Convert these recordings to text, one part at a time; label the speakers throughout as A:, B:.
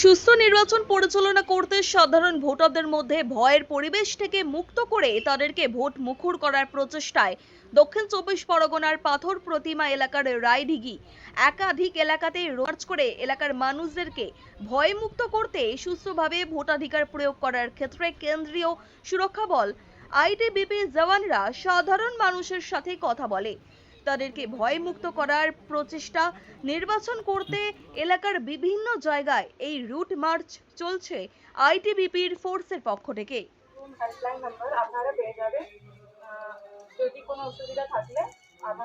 A: সুস্থ নির্বাচন পরিচালনা করতে সাধারণ ভোটারদের মধ্যে ভয়ের পরিবেশ থেকে মুক্ত করে তাদেরকে ভোট মুখর করার প্রচেষ্টায় দক্ষিণ চব্বিশ পরগনার পাথর প্রতিমা এলাকার রায়দিঘি একাধিক এলাকাতে রোড করে এলাকার মানুষদেরকে ভয়মুক্ত করতে সুস্থভাবে ভোটাধিকার প্রয়োগ করার ক্ষেত্রে কেন্দ্রীয় সুরক্ষা বল আইটিবিপি জওয়ানরা সাধারণ মানুষের সাথে কথা বলে। তাদেরকে ভয়মুক্ত করার প্রচেষ্টা নির্বাচন করতে এলাকার বিভিন্ন জায়গায় এই রুট মার্চ চলছে আইটিবিপির ফোর্সের পক্ষ থেকে।
B: হেল্পলাইন নাম্বার আপনারা পেয়ে যাবেন। যদি কোনো অসুবিধা থাকলে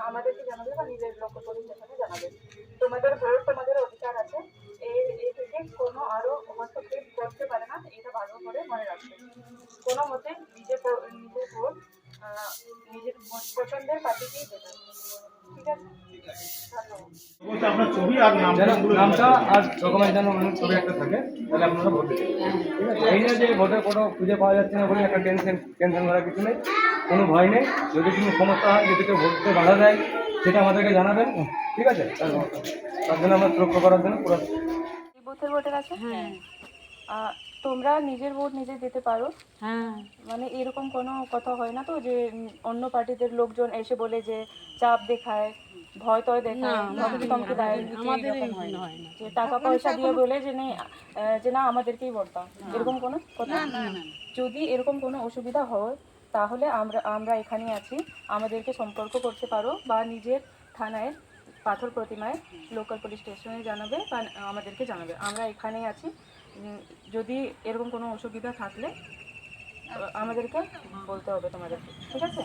B: আমাদেরকে জানাবেন বা নিজের লোকাল পুলিশ স্টেশনে জানাবেন। তোমাদের ভোট তোমাদের অধিকার আছে। এই থেকে কোনো আরো হস্তক্ষেপ করতে পারে না, এটা ভালো করে মনে রাখবেন। কোনো মতে নিজের ভোট নিজের পছন্দের পার্টিকেই দেবেন। ঠিক আছে, ধন্যবাদ।
C: আপনার ছবি আর নামটা আর ডকুমেন্ট যেন ছবি একটা থাকে, তাহলে আপনারা ভোট দিতে পারবেন। ঠিক আছে, এই নিয়ে যে ভোটের কোনো খুঁজে পাওয়া যাচ্ছে না বলে একটা টেনশন করার কিছু নেই, কোনো ভয় নেই। যদি কোনো সমস্যা হয়, যদি কেউ ভোট দিতে বাধা দেয়, সেটা আমাদেরকে জানাবেন। ঠিক আছে, তার জন্য আমরা সুরক্ষা করার জন্য পুরো
B: বুথের ভোটার আছে। তোমরা নিজের ভোট নিজে দিতে পারো। মানে এরকম কোনো কথা হয় না তো যে অন্য পার্টিদের লোকজন এসে বলে যে চাপ দেখায়, ভয় টয় দেখায়, ধমকি দেয়, যে টাকা পয়সা দিয়ে বলে যে না আমাদেরকেই ভোট দাও, এরকম কোনো কথা। যদি এরকম কোনো অসুবিধা হয় তাহলে আমরা এখানে আছি, আমাদেরকে সম্পর্ক করতে পারো বা নিজের থানায় পাথর প্রতিমায় লোকাল পুলিশ স্টেশনে জানাবে বা আমাদেরকে জানাবে, আমরা এখানেই আছি। যদি এরকম কোনো অসুবিধা থাকলে আমাদেরকে বলতে হবে তোমাদেরকে। ঠিক আছে।